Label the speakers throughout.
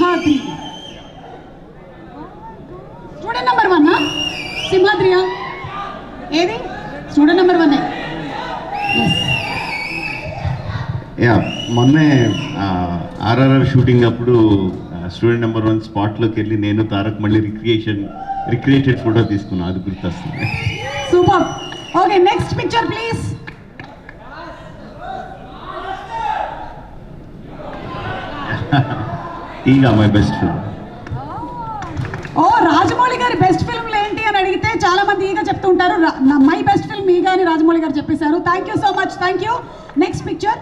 Speaker 1: Simhadri. Student number 1 సింహాద్రియా ఏది? Student number 1.
Speaker 2: Yeah, మొన్నే RRR shooting అప్పుడు స్టూడెంట్ నెంబర్ 1 స్పాట్లోకి వెళ్ళి నేను తారక్ మళ్ళీ రిక్రియేటెడ్ ఫోటో తీసుకున్నాను, అది గుర్తొస్తుంది.
Speaker 1: Super. Okay, next picture please.
Speaker 2: Eega my best film.
Speaker 1: ఓ, రాజమౌళి గారి బెస్ట్ ఫిల్మ్లు ఏంటి అని అడిగితే చాలా మంది ఈగా చెప్తూ ఉంటారు. మై బెస్ట్ ఫిల్మ్ ఈగా అని రాజమౌళి గారు చెప్పేశారు. Thank you so much, thank you. Next picture.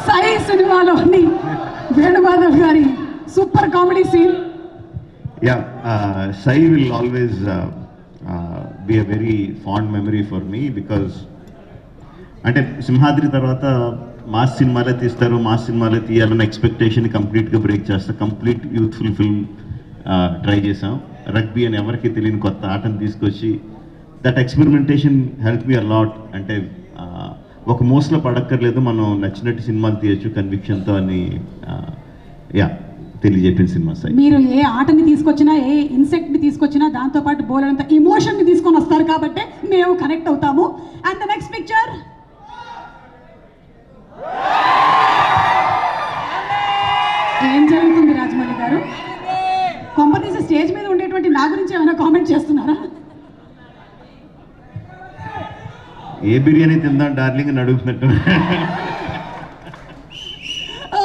Speaker 1: Sye సినిమాలోని వేణుమాధవ్ గారి super comedy scene.
Speaker 2: Yeah, Sye will always be a very fond memory for me, because అంటే సింహాద్రి తర్వాత మాస్ సినిమాలే తీస్తారు, మాస్ సినిమాలే తీయాలన్న ఎక్స్పెక్టేషన్ కంప్లీట్గా బ్రేక్ చేస్తా. కంప్లీట్ యూత్ఫుల్ ఫిల్మ్ ట్రై చేసాం. రగ్బీ అని ఎవరికి తెలియని కొత్త ఆటను తీసుకొచ్చి that experimentation help me a lot. అంటే ఒక మోస్లో పడక్కర్లేదు, మనం నచ్చినట్టు సినిమాలు తీయచ్చు కన్విక్షన్తో అని యా తెలియజెప్పిన సినిమా సార్.
Speaker 1: మీరు ఏ ఆటని తీసుకొచ్చినా, ఏ ఇన్సెక్ట్ని తీసుకొచ్చినా దాంతోపాటు బోలెడంత ఇమోషన్ని తీసుకొని వస్తారు కాబట్టి మేము కనెక్ట్ అవుతాము. And the next picture. ఏం జరుగుతుంది రాజమౌళి గారు? కొంపతీసి స్టేజ్ మీద ఉండేటువంటి నా గురించి ఏమైనా కామెంట్ చేస్తున్నారా?
Speaker 2: ఏ బిర్యానీ తిందాం డార్లింగ్ అని అడుగుతున్నట్టు.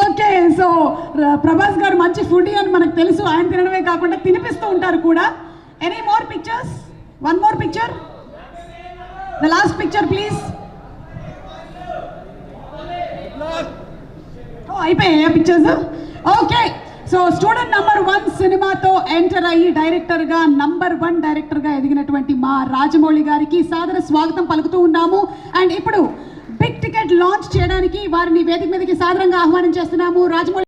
Speaker 1: ఓకే, సో ప్రభాస్ గారు మంచి ఫుడ్ అని మనకు తెలుసు. ఆయన తినడమే కాకుండా తినిపిస్తూ ఉంటారు కూడా. Any more pictures? One more picture, the last picture please. అయిపోయాయా pictures? Okay, so student number 1 సినిమాతో ఎంటర్ అయ్యి డైరెక్టర్గా నంబర్ 1 డైరెక్టర్గా ఎదిగినటువంటి మా రాజమౌళి గారికి సాదర స్వాగతం పలుకుతూ ఉన్నాము. అండ్ ఇప్పుడు బిగ్ టికెట్ లాంచ్ చేయడానికి వారిని వేదిక మీదకి సాదరంగా ఆహ్వానం చేస్తున్నాము. రాజమౌళి